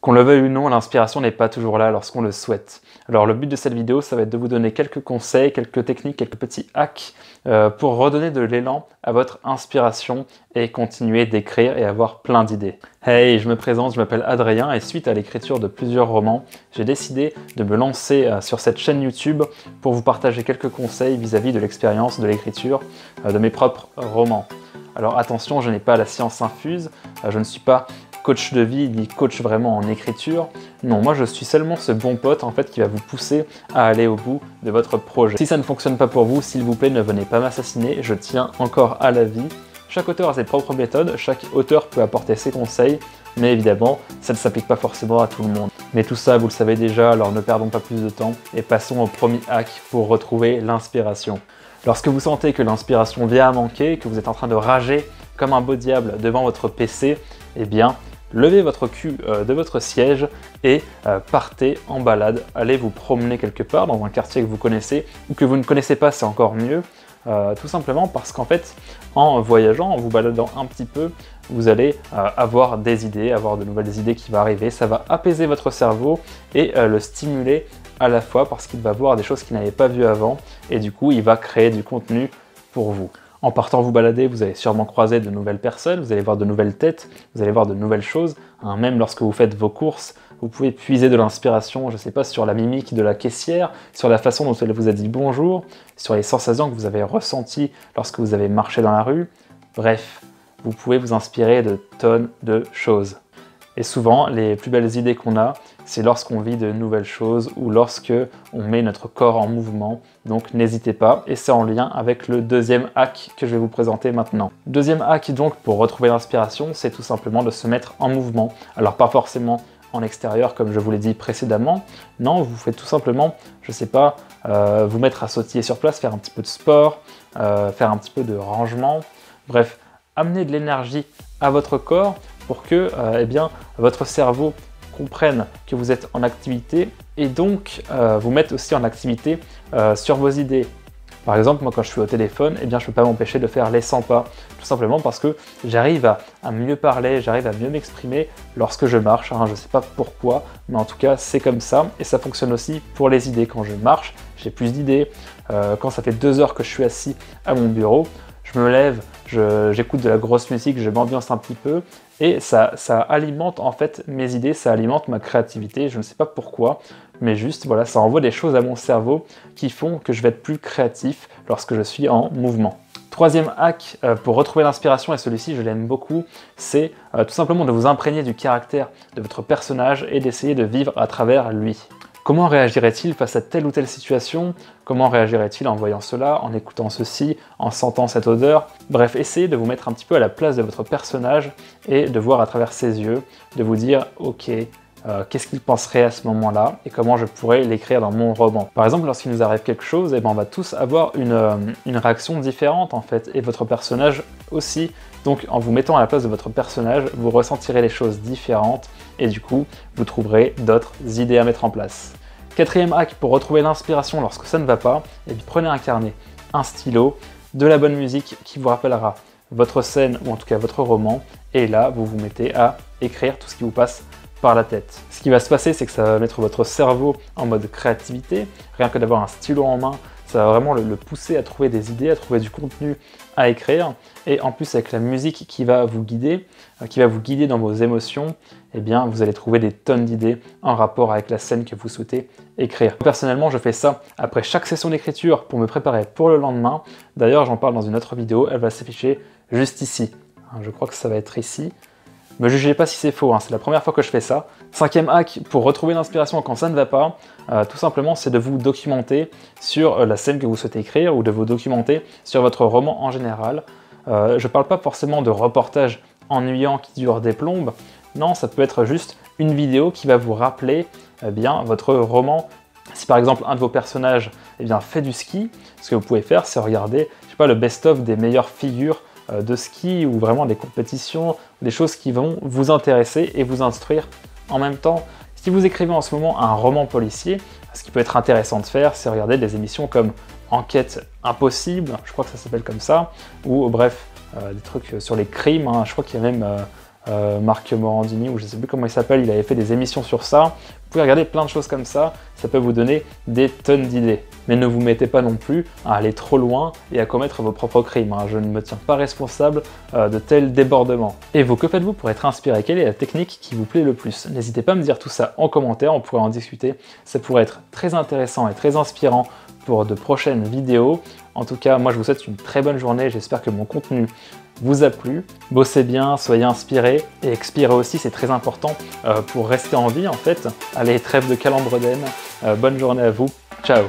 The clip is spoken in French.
Qu'on le veuille ou non, l'inspiration n'est pas toujours là lorsqu'on le souhaite. Alors le but de cette vidéo, ça va être de vous donner quelques conseils, quelques techniques, quelques petits hacks pour redonner de l'élan à votre inspiration et continuer d'écrire et avoir plein d'idées. Hey, je me présente, je m'appelle Adrien et suite à l'écriture de plusieurs romans, j'ai décidé de me lancer sur cette chaîne YouTube pour vous partager quelques conseils vis-à-vis de l'expérience de l'écriture de mes propres romans. Alors attention, je n'ai pas la science infuse, je ne suis pas coach de vie ni coach vraiment en écriture. Non, moi je suis seulement ce bon pote en fait qui va vous pousser à aller au bout de votre projet. Si ça ne fonctionne pas pour vous, s'il vous plaît, ne venez pas m'assassiner, je tiens encore à la vie. Chaque auteur a ses propres méthodes, chaque auteur peut apporter ses conseils, mais évidemment, ça ne s'applique pas forcément à tout le monde. Mais tout ça, vous le savez déjà, alors ne perdons pas plus de temps et passons au premier hack pour retrouver l'inspiration. Lorsque vous sentez que l'inspiration vient à manquer, que vous êtes en train de rager comme un beau diable devant votre PC, eh bien, levez votre cul de votre siège et partez en balade. Allez vous promener quelque part dans un quartier que vous connaissez ou que vous ne connaissez pas, c'est encore mieux. Tout simplement parce qu'en fait, en voyageant, en vous baladant un petit peu, vous allez avoir des idées, avoir de nouvelles idées qui vont arriver. Ça va apaiser votre cerveau et le stimuler à la fois parce qu'il va voir des choses qu'il n'avait pas vues avant et du coup, il va créer du contenu pour vous. En partant vous balader, vous allez sûrement croiser de nouvelles personnes, vous allez voir de nouvelles têtes, vous allez voir de nouvelles choses. Même lorsque vous faites vos courses, vous pouvez puiser de l'inspiration, je ne sais pas, sur la mimique de la caissière, sur la façon dont elle vous a dit bonjour, sur les sensations que vous avez ressenties lorsque vous avez marché dans la rue. Bref, vous pouvez vous inspirer de tonnes de choses. Et souvent, les plus belles idées qu'on a, c'est lorsqu'on vit de nouvelles choses ou lorsque on met notre corps en mouvement. Donc n'hésitez pas, et c'est en lien avec le deuxième hack que je vais vous présenter maintenant. Deuxième hack donc pour retrouver l'inspiration, c'est tout simplement de se mettre en mouvement. Alors pas forcément en extérieur comme je vous l'ai dit précédemment, non, vous faites tout simplement, je sais pas, vous mettre à sautiller sur place, faire un petit peu de sport, faire un petit peu de rangement, bref, amener de l'énergie à votre corps pour que eh bien, votre cerveau comprenne que vous êtes en activité et donc vous mettre aussi en activité sur vos idées. Par exemple, moi quand je suis au téléphone, eh bien, je ne peux pas m'empêcher de faire les 100 pas, tout simplement parce que j'arrive à mieux parler, j'arrive à mieux m'exprimer lorsque je marche. Je ne sais pas pourquoi, mais en tout cas c'est comme ça et ça fonctionne aussi pour les idées. Quand je marche, j'ai plus d'idées. Quand ça fait 2 heures que je suis assis à mon bureau, je me lève, j'écoute de la grosse musique, je m'ambiance un petit peu et ça alimente en fait mes idées, ça alimente ma créativité, je ne sais pas pourquoi, mais juste voilà, ça envoie des choses à mon cerveau qui font que je vais être plus créatif lorsque je suis en mouvement. Troisième hack pour retrouver l'inspiration, et celui-ci je l'aime beaucoup, c'est tout simplement de vous imprégner du caractère de votre personnage et d'essayer de vivre à travers lui. Comment réagirait-il face à telle ou telle situation? Comment réagirait-il en voyant cela, en écoutant ceci, en sentant cette odeur? Bref, essayez de vous mettre un petit peu à la place de votre personnage et de voir à travers ses yeux, de vous dire « Ok, qu'est-ce qu'il penserait à ce moment-là et comment je pourrais l'écrire dans mon roman ?» Par exemple, lorsqu'il nous arrive quelque chose, eh ben, on va tous avoir une réaction différente en fait, et votre personnage aussi. Donc en vous mettant à la place de votre personnage, vous ressentirez les choses différentes et du coup, vous trouverez d'autres idées à mettre en place. Quatrième hack pour retrouver l'inspiration lorsque ça ne va pas, eh bien, prenez un carnet, un stylo, de la bonne musique qui vous rappellera votre scène ou en tout cas votre roman et là, vous vous mettez à écrire tout ce qui vous passe par la tête. Ce qui va se passer, c'est que ça va mettre votre cerveau en mode créativité, rien que d'avoir un stylo en main, ça va vraiment le pousser à trouver des idées, à trouver du contenu à écrire. Et en plus, avec la musique qui va vous guider dans vos émotions, eh bien, vous allez trouver des tonnes d'idées en rapport avec la scène que vous souhaitez écrire. Personnellement, je fais ça après chaque session d'écriture pour me préparer pour le lendemain. D'ailleurs, j'en parle dans une autre vidéo, elle va s'afficher juste ici. Je crois que ça va être ici. Ne me jugez pas si c'est faux, c'est la première fois que je fais ça. Cinquième hack pour retrouver l'inspiration quand ça ne va pas, tout simplement c'est de vous documenter sur la scène que vous souhaitez écrire ou de vous documenter sur votre roman en général. Je ne parle pas forcément de reportage ennuyant qui dure des plombes, non, ça peut être juste une vidéo qui va vous rappeler bien votre roman. Si par exemple un de vos personnages fait du ski, ce que vous pouvez faire c'est regarder je sais pas, le best-of des meilleures figures de ski ou vraiment des compétitions, des choses qui vont vous intéresser et vous instruire en même temps. Si vous écrivez en ce moment un roman policier, ce qui peut être intéressant de faire, c'est regarder des émissions comme Enquête impossible, je crois que ça s'appelle comme ça, ou bref, des trucs sur les crimes, je crois qu'il y a même Marc Morandini, ou je ne sais plus comment il s'appelle, il avait fait des émissions sur ça. Vous pouvez regarder plein de choses comme ça peut vous donner des tonnes d'idées. Mais ne vous mettez pas non plus à aller trop loin et à commettre vos propres crimes. Je ne me tiens pas responsable de tels débordements. Et vous, que faites-vous pour être inspiré? Quelle est la technique qui vous plaît le plus? N'hésitez pas à me dire tout ça en commentaire, on pourrait en discuter. Ça pourrait être très intéressant et très inspirant pour de prochaines vidéos. En tout cas, moi je vous souhaite une très bonne journée, j'espère que mon contenu vous a plu. Bossez bien, soyez inspirés et expirez aussi, c'est très important pour rester en vie en fait. Allez, trêve de calembredène, bonne journée à vous, ciao!